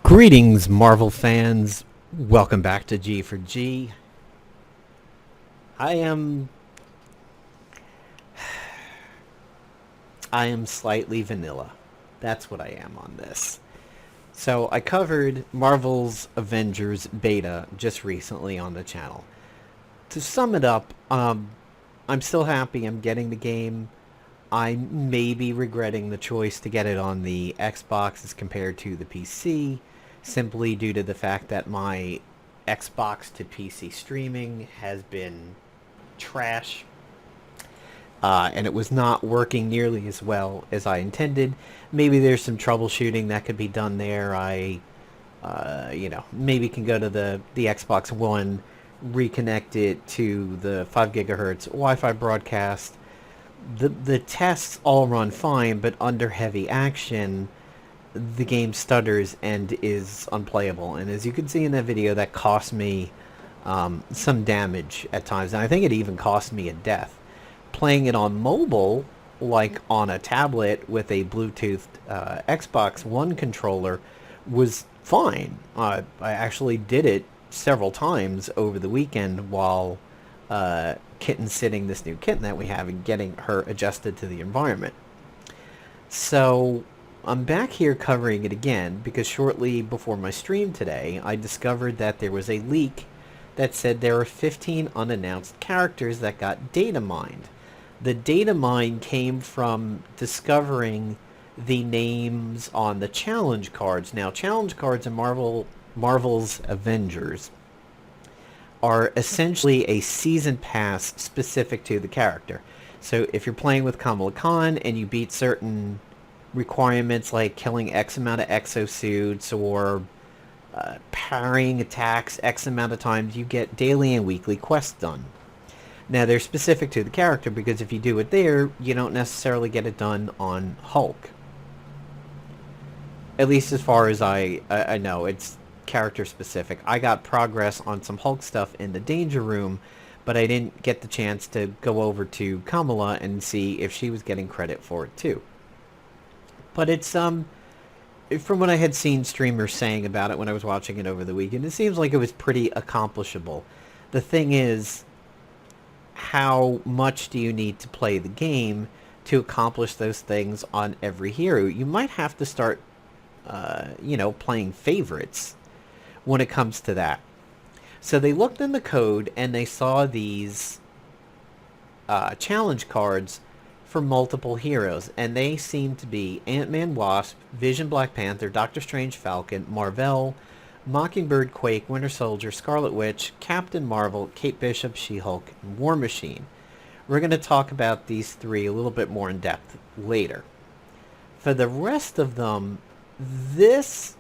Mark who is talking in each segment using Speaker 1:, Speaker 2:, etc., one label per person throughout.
Speaker 1: Greetings, Marvel fans. Welcome back to G for G. I am slightly vanilla. That's what I am on this. So I covered Marvel's Avengers beta just recently on the channel. To sum it up, I'm still happy I'm getting the game. I may be regretting the choice to get it on the Xbox as compared to the PC, simply due to the fact that my Xbox to PC streaming has been trash, and it was not working nearly as well as I intended. Maybe there's some troubleshooting that could be done there. Maybe can go to the Xbox One, reconnect it to the 5 gigahertz Wi-Fi broadcast. The tests all run fine, but under heavy action, the game stutters and is unplayable. And as you can see in that video, that cost me some damage at times, and I think it even cost me a death. Playing it on mobile, like on a tablet with a Bluetooth Xbox One controller, was fine. I actually did it several times over the weekend while Kitten sitting this new kitten that we have and getting her adjusted to the environment. So I'm back here covering it again because shortly before my stream today, I discovered that there was a leak that said there were 15 unannounced characters that got data mined. The data mine came from discovering the names on the challenge cards. Now, challenge cards in Marvel's Avengers are essentially a season pass specific to the character. So if you're playing with Kamala Khan and you beat certain requirements like killing X amount of exosuits or parrying attacks X amount of times, you get daily and weekly quests done. Now they're specific to the character because if you do it there, you don't necessarily get it done on Hulk. At least as far as I know, it's character specific. I got progress on some Hulk stuff in the Danger Room, but I didn't get the chance to go over to Kamala and see if she was getting credit for it too. But it's from what I had seen streamers saying about it when I was watching it over the weekend, it seems like it was pretty accomplishable. The thing is, how much do you need to play the game to accomplish those things on every hero? You might have to start playing favorites when it comes to that. So they looked in the code and they saw these challenge cards for multiple heroes, and they seem to be Ant-Man, Wasp, Vision, Black Panther, Doctor Strange, Falcon, Marvel, Mockingbird, Quake, Winter Soldier, Scarlet Witch, Captain Marvel, Kate Bishop, She-Hulk, and War Machine. We're going to talk about these three a little bit more in depth later. For the rest of them, these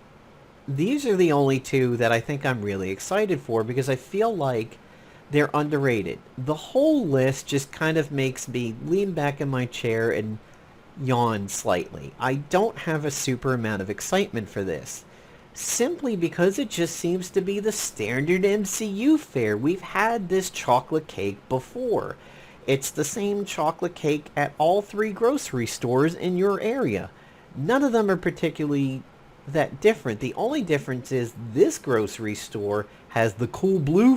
Speaker 1: are the only two that I think I'm really excited for because I feel like they're underrated. The whole list just kind of makes me lean back in my chair and yawn slightly. I don't have a super amount of excitement for this, simply because it just seems to be the standard MCU fare. We've had this chocolate cake before. It's the same chocolate cake at all three grocery stores in your area. None of them are particularly that different. The only difference is this grocery store has the cool blue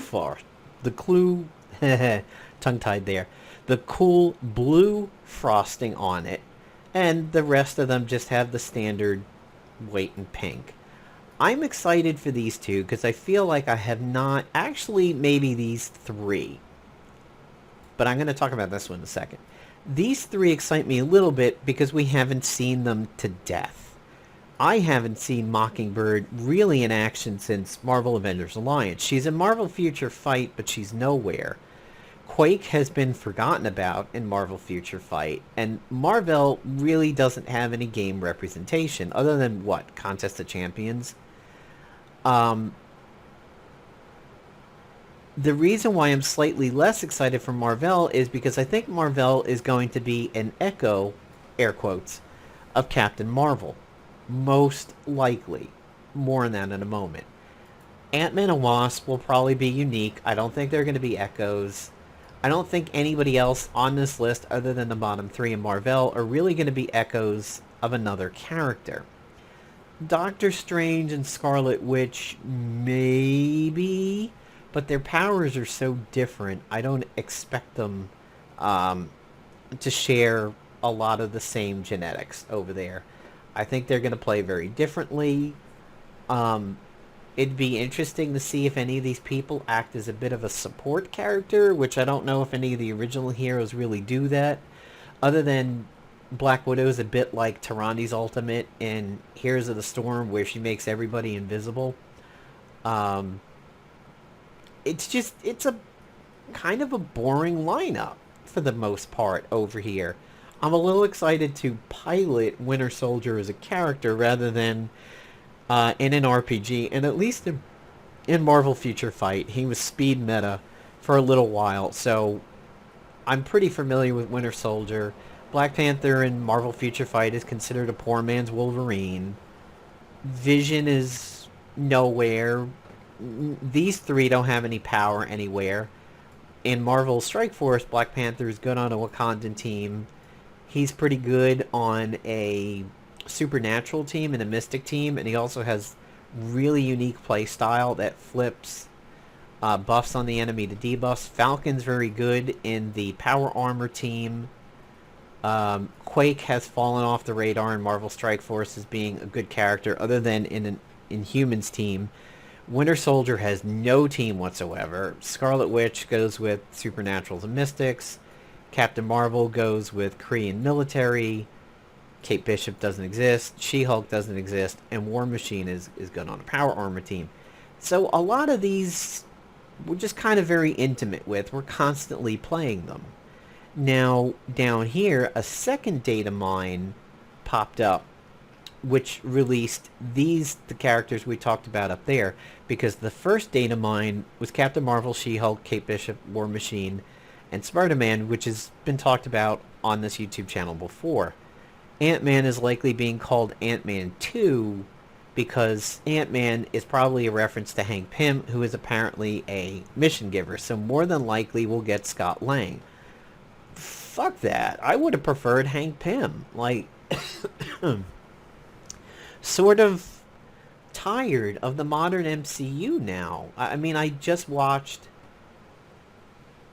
Speaker 1: tongue-tied there, the cool blue frosting on it, and the rest of them just have the standard white and pink. I'm excited for these two because I feel like I have not, actually maybe these three, but I'm going to talk about this one in a second. These three excite me a little bit because we haven't seen them to death. I haven't seen Mockingbird really in action since Marvel Avengers Alliance. She's in Marvel Future Fight, but she's nowhere. Quake has been forgotten about in Marvel Future Fight, and Marvel really doesn't have any game representation, other than, what, Contest of Champions? The reason why I'm slightly less excited for Marvel is because I think Marvel is going to be an echo, air quotes, of Captain Marvel. Most likely. More on that in a moment. Ant-Man and Wasp will probably be unique. I don't think they're going to be echoes. I don't think anybody else on this list other than the bottom three in Marvel are really going to be echoes of another character. Doctor Strange and Scarlet Witch, maybe, but their powers are so different. I don't expect them um, to share a lot of the same genetics over there. I think they're going to play very differently. Um, it'd be interesting to see if any of these people act as a bit of a support character, which I don't know if any of the original heroes really do that. Other than Black Widow's a bit like Tarandi's ultimate in Heroes of the Storm, where she makes everybody invisible. Um, it's a kind of a boring lineup for the most part over here. I'm a little excited to pilot Winter Soldier as a character rather than in an RPG, and at least in Marvel Future Fight, he was speed meta for a little while, so I'm pretty familiar with Winter Soldier. Black Panther in Marvel Future Fight is considered a poor man's Wolverine. Vision is nowhere. These three don't have any power anywhere. In Marvel Strike Force, Black Panther is good on a Wakandan team. He's pretty good on a supernatural team and a mystic team, and he also has really unique play style that flips buffs on the enemy to debuffs. Falcon's very good in the power armor team. Quake has fallen off the radar in Marvel Strike Force as being a good character, other than in an Inhumans team. Winter Soldier has no team whatsoever. Scarlet Witch goes with Supernaturals and Mystics. Captain Marvel goes with Korean military. Kate Bishop doesn't exist. She-Hulk doesn't exist. And War Machine is good on a power armor team. So a lot of these we're just kind of very intimate with. We're constantly playing them. Now, down here, a second data mine popped up, which released the characters we talked about up there, because the first data mine was Captain Marvel, She-Hulk, Kate Bishop, War Machine, and Spider-Man, which has been talked about on this YouTube channel before. Ant-Man is likely being called Ant-Man 2, because Ant-Man is probably a reference to Hank Pym, who is apparently a mission giver, so more than likely we'll get Scott Lang. Fuck that. I would have preferred Hank Pym. Like, sort of tired of the modern MCU now. I mean, I just watched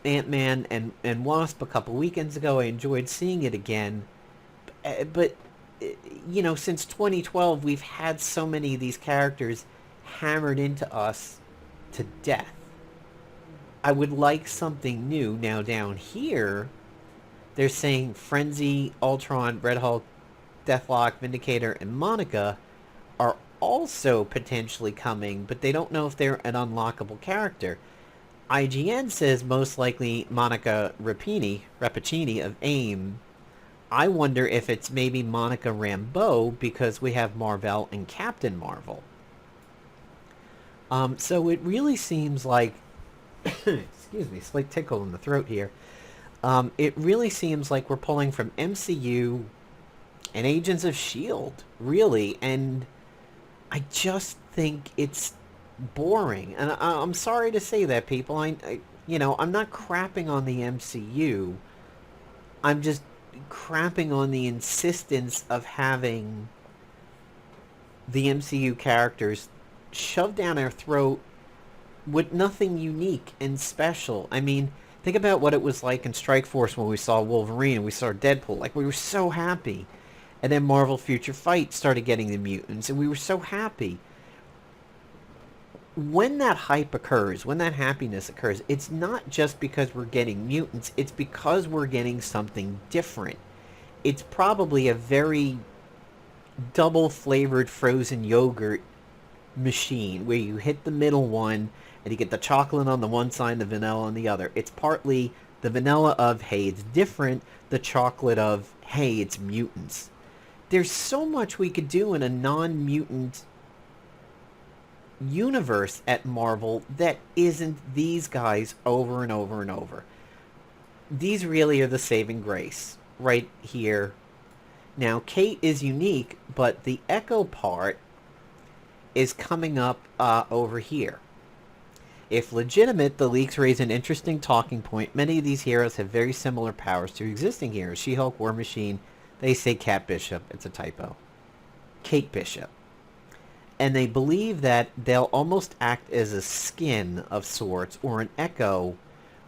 Speaker 1: Ant-Man and Wasp a couple weekends ago. I enjoyed seeing it again. But, you know, since 2012, we've had so many of these characters hammered into us to death. I would like something new. Now, down here, they're saying Frenzy, Ultron, Red Hulk, Deathlock, Vindicator, and Monica are also potentially coming, but they don't know if they're an unlockable character. IGN says most likely Monica Rappaccini of AIM. I wonder if it's maybe Monica Rambeau, because we have Marvel and Captain Marvel. So it really seems like... excuse me, slight tickle in the throat here. It really seems like we're pulling from MCU and Agents of S.H.I.E.L.D., really, and I just think it's boring. And I'm sorry to say that, people. I'm not crapping on the MCU. I'm just crapping on the insistence of having the MCU characters shoved down our throat with nothing unique and special. I mean, think about what it was like in Strike Force when we saw Wolverine and we saw Deadpool. Like, we were so happy. And then Marvel Future Fight started getting the mutants, and we were so happy. When that hype occurs, when that happiness occurs, it's not just because we're getting mutants, it's because we're getting something different. It's probably a very double-flavored frozen yogurt machine, where you hit the middle one, and you get the chocolate on the one side and the vanilla on the other. It's partly the vanilla of, hey, it's different, the chocolate of, hey, it's mutants. There's so much we could do in a non-mutant universe at Marvel that isn't these guys over and over and over. These really are the saving grace right here. Now, Kate is unique, but the Echo part is coming up over here. If legitimate, the leaks raise an interesting talking point. Many of these heroes have very similar powers to existing heroes. She-Hulk, War Machine. They say Cat Bishop. It's a typo. Kate Bishop. And they believe that they'll almost act as a skin of sorts or an echo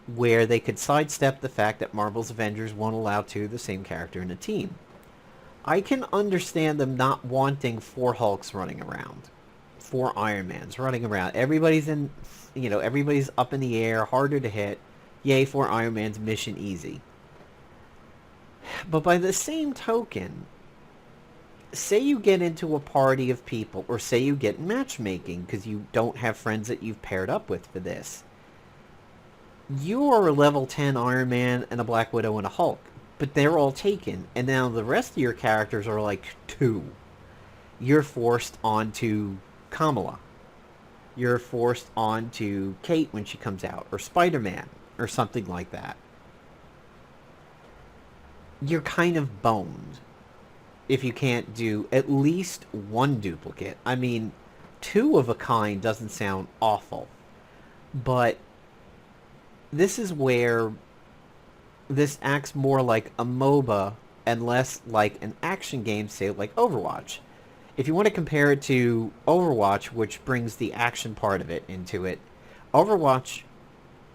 Speaker 1: where they could sidestep the fact that Marvel's Avengers won't allow two of the same character in a team. I can understand them not wanting four Hulks running around, four Iron Mans running around. Everybody's up in the air, harder to hit. Yay, four Iron Mans, mission easy. But by the same token, say you get into a party of people, or say you get matchmaking because you don't have friends that you've paired up with for this. You are a level 10 Iron Man and a Black Widow and a Hulk, but they're all taken, and now the rest of your characters are like 2. You're forced onto Kamala. You're forced onto Kate when she comes out, or Spider-Man, or something like that. You're kind of boned if you can't do at least one duplicate. I mean, 2 of a kind doesn't sound awful, but this is where this acts more like a MOBA and less like an action game, say like Overwatch. If you want to compare it to Overwatch, which brings the action part of it into it, Overwatch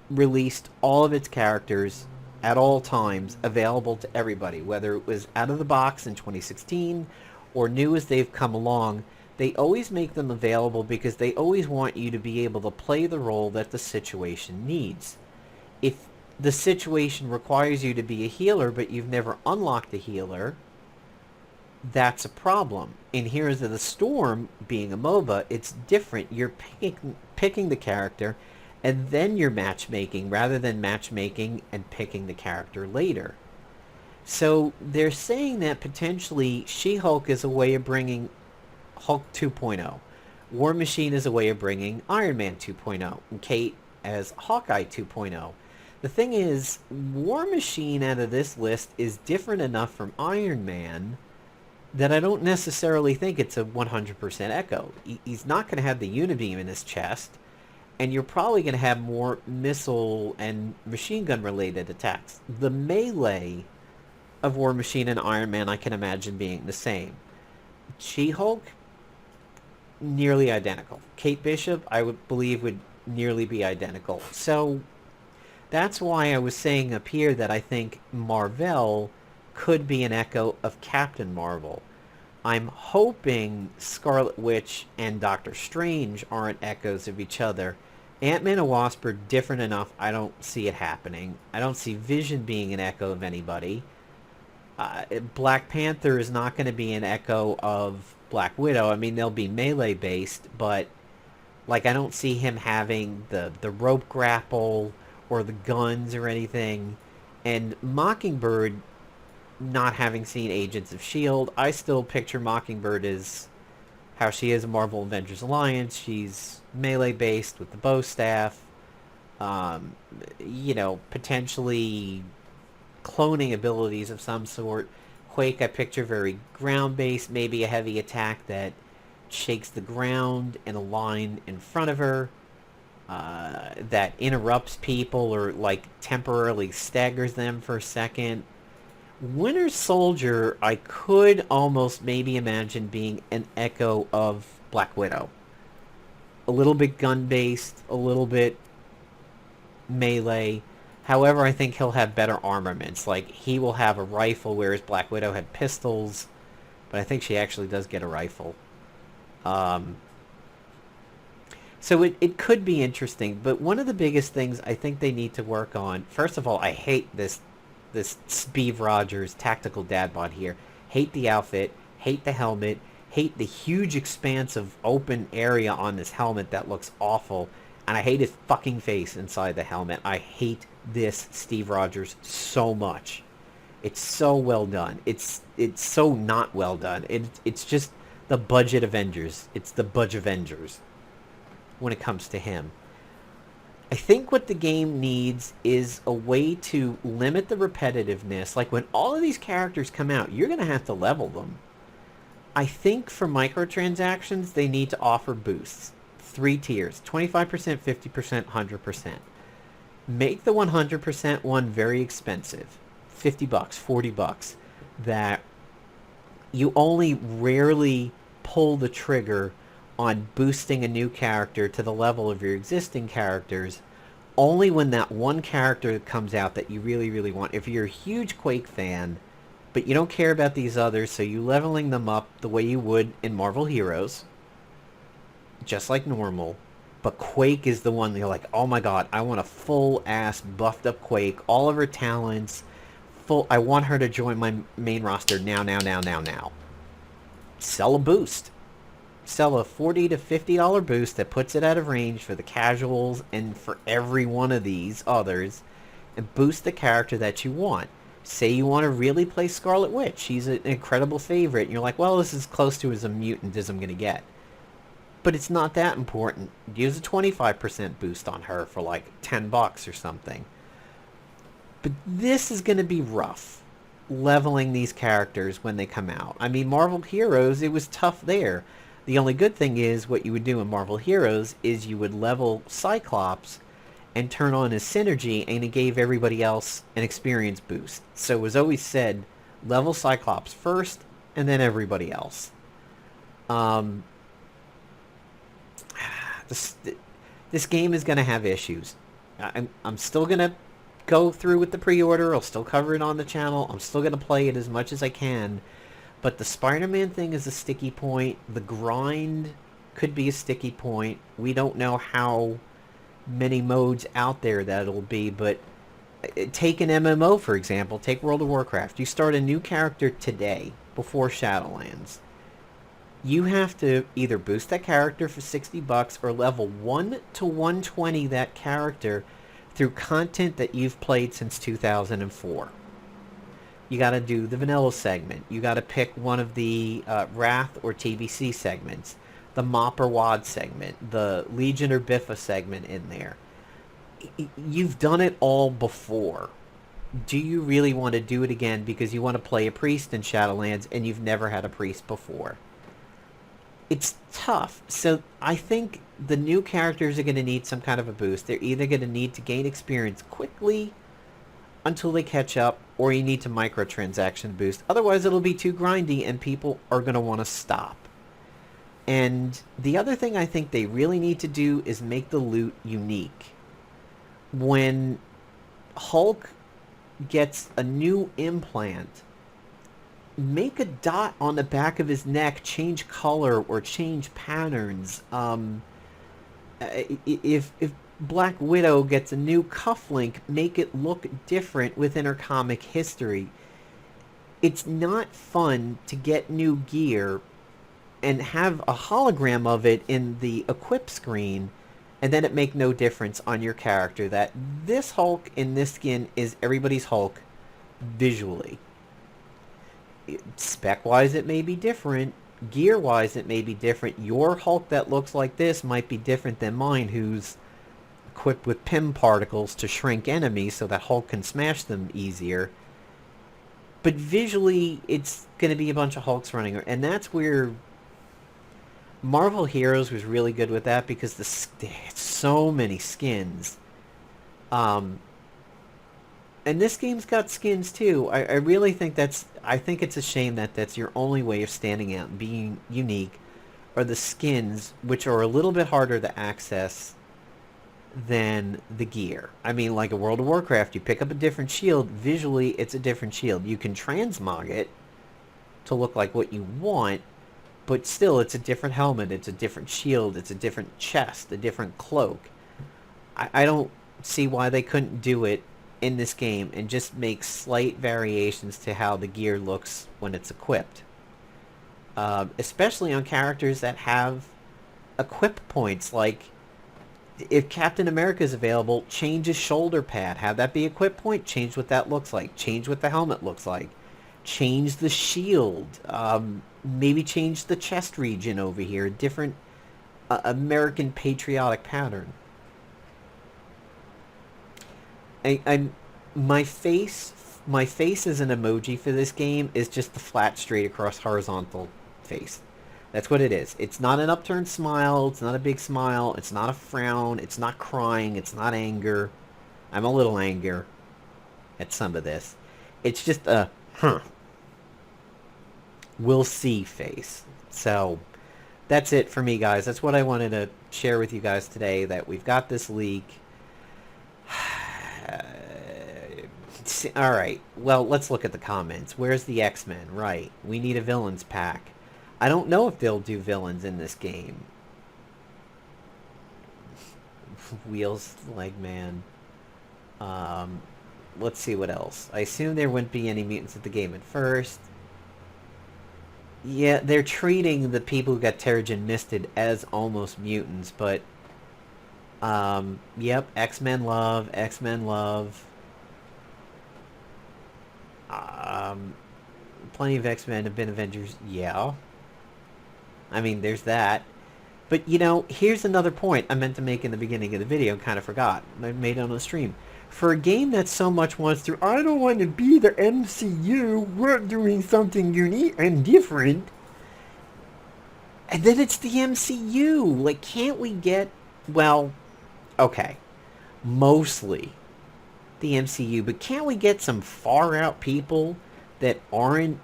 Speaker 1: released all of its characters at all times available to everybody, whether it was out of the box in 2016 or new as they've come along. They always make them available because they always want you to be able to play the role that the situation needs. If the situation requires you to be a healer, but you've never unlocked a healer, that's a problem. In Heroes of the Storm, being a MOBA, it's different. You're picking the character, and then you're matchmaking, rather than matchmaking and picking the character later. So they're saying that potentially She-Hulk is a way of bringing Hulk 2.0. War Machine is a way of bringing Iron Man 2.0. And Kate as Hawkeye 2.0. The thing is, War Machine out of this list is different enough from Iron Man that I don't necessarily think it's a 100% echo. He's not going to have the unibeam in his chest, and you're probably going to have more missile and machine gun related attacks. The melee of War Machine and Iron Man I can imagine being the same. She-Hulk, nearly identical. Kate Bishop, I would believe, would nearly be identical. So that's why I was saying up here that I think Marvel could be an echo of Captain Marvel. I'm hoping Scarlet Witch and Doctor Strange aren't echoes of each other. Ant-Man and Wasp are different enough, I don't see it happening. I don't see Vision being an echo of anybody. Black Panther is not going to be an echo of Black Widow. I mean, they'll be melee-based, but like I don't see him having the rope grapple or the guns or anything. And Mockingbird, not having seen Agents of S.H.I.E.L.D., I still picture Mockingbird as how she is in Marvel Avengers Alliance. She's melee-based with the bow staff. Potentially cloning abilities of some sort. Quake, I picture very ground-based, maybe a heavy attack that shakes the ground in a line in front of her, that interrupts people or like temporarily staggers them for a second. Winter Soldier, I could almost maybe imagine being an echo of Black Widow. A little bit gun-based, a little bit melee. However, I think he'll have better armaments. Like, he will have a rifle, whereas Black Widow had pistols. But I think she actually does get a rifle. So it could be interesting. But one of the biggest things I think they need to work on... First of all, I hate this Steve Rogers tactical dad bod here. Hate the outfit. Hate the helmet. Hate the huge expanse of open area on this helmet that looks awful. And I hate his fucking face inside the helmet. I hate this Steve Rogers so much. It's so well done. It's so not well done. It's just the budget Avengers. It's the budget Avengers when it comes to him. I think what the game needs is a way to limit the repetitiveness. Like, when all of these characters come out, you're going to have to level them. I think for microtransactions, they need to offer boosts. 3 tiers. 25%, 50%, 100%. Make the 100% one very expensive. $50, $40. That you only rarely pull the trigger on boosting a new character to the level of your existing characters only when that one character comes out that you really, really want. If you're a huge Quake fan, but you don't care about these others, so you leveling them up the way you would in Marvel Heroes, just like normal. But Quake is the one that you're like, oh my god, I want a full-ass, buffed-up Quake, all of her talents, full. I want her to join my main roster now, now, now, now, now. Sell a boost. Sell a $40 to $50 boost that puts it out of range for the casuals and for every one of these others, and boost the character that you want. Say you want to really play Scarlet Witch. She's an incredible favorite, and you're like, well, this is as close to as a mutant as I'm going to get. But it's not that important. Use a 25% boost on her for like $10 or something. But this is going to be rough, leveling these characters when they come out. I mean, Marvel Heroes, it was tough there. The only good thing is what you would do in Marvel Heroes is you would level Cyclops and turn on his synergy, and it gave everybody else an experience boost. So it was always said, level Cyclops first, and then everybody else. This game is going to have issues. I'm still going to go through with the pre-order. I'll still cover it on the channel. I'm still going to play it as much as I can. But the Spider-Man thing is a sticky point. The grind could be a sticky point. We don't know how many modes out there that it'll be, but take an MMO, for example. Take World of Warcraft. You start a new character today before Shadowlands. You have to either boost that character for $60 or level 1 to 120 that character through content that you've played since 2004. You got to do the vanilla segment. You got to pick one of the Wrath or TVC segments, the Mop or Wad segment, the Legion or Biffa segment in there. You've done it all before. Do you really want to do it again because you want to play a priest in Shadowlands and you've never had a priest before? It's tough. So I think the new characters are going to need some kind of a boost. They're either going to need to gain experience quickly until they catch up, or you need to microtransaction boost. Otherwise, it'll be too grindy, and people are going to want to stop. And the other thing I think they really need to do is make the loot unique. When Hulk gets a new implant, make a dot on the back of his neck, change color or change patterns. If Black Widow gets a new cufflink, make it look different within her comic history. It's not fun to get new gear and have a hologram of it in the equip screen and then it make no difference on your character that this Hulk in this skin is everybody's Hulk visually. Spec-wise it may be different. Gear-wise it may be different. Your Hulk that looks like this might be different than mine, who's equipped with PIM particles to shrink enemies so that Hulk can smash them easier. But visually, it's going to be a bunch of Hulks running. And that's where Marvel Heroes was really good with that, because they had so many skins. And this game's got skins too. I really think I think it's a shame that that's your only way of standing out and being unique, are the skins, which are a little bit harder to access than the gear. I mean, like a World of Warcraft, you pick up a different shield. Visually, it's a different shield. You can transmog it to look like what you want, but still, it's a different helmet. It's a different shield. It's a different chest, a different cloak. I don't see why they couldn't do it in this game and just make slight variations to how the gear looks when it's equipped. Especially on characters that have equip points, like if Captain America is available, change his shoulder pad. Have that be equip point. Change what that looks like. Change what the helmet looks like. Change the shield. Maybe change the chest region over here. A different American patriotic pattern. My face as an emoji for this game is just the flat, straight across horizontal face. That's what it is. It's not an upturned smile. It's not a big smile. It's not a frown. It's not crying. It's not anger. I'm a little anger at some of this. It's just a, we'll see face. So, that's it for me, guys. That's what I wanted to share with you guys today, that we've got this leak. All right, well, let's look at the comments. Where's the X-Men? Right, we need a villains pack. I don't know if they'll do villains in this game. Wheels, Leg Man. Let's see what else. I assume there wouldn't be any mutants at the game at first. Yeah, they're treating the people who got Terrigen Misted as almost mutants, but... yep, X-Men love, X-Men love. Plenty of X-Men have been Avengers, yeah. I mean, there's that. But, you know, here's another point I meant to make in the beginning of the video and kind of forgot. I made it on the stream. For a game that so much wants to, I don't want to be the MCU, we're doing something unique and different. And then it's the MCU. Like, can't we get, well, okay, mostly the MCU, but can't we get some far out people that aren't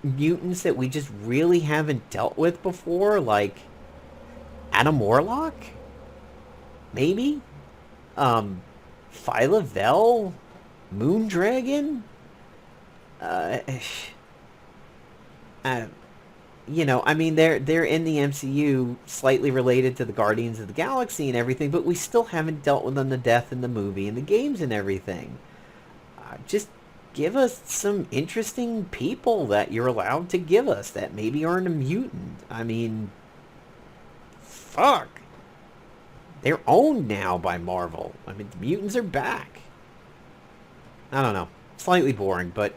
Speaker 1: mutants that we just really haven't dealt with before? Like, Adam Warlock? Maybe? Phyla Vel? Moondragon? You know, I mean, they're in the MCU, slightly related to the Guardians of the Galaxy and everything, but we still haven't dealt with them to death in the movie and the games and everything. Just give us some interesting people that you're allowed to give us that maybe aren't a mutant. I mean, fuck. They're owned now by Marvel. I mean, the mutants are back. I don't know. Slightly boring, but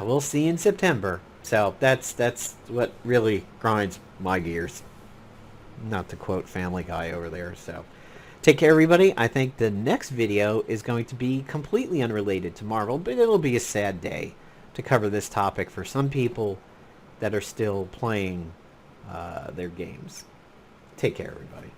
Speaker 1: we'll see in September. So that's what really grinds my gears. Not to quote Family Guy over there. So take care, everybody. I think the next video is going to be completely unrelated to Marvel, but it'll be a sad day to cover this topic for some people that are still playing their games. Take care, everybody.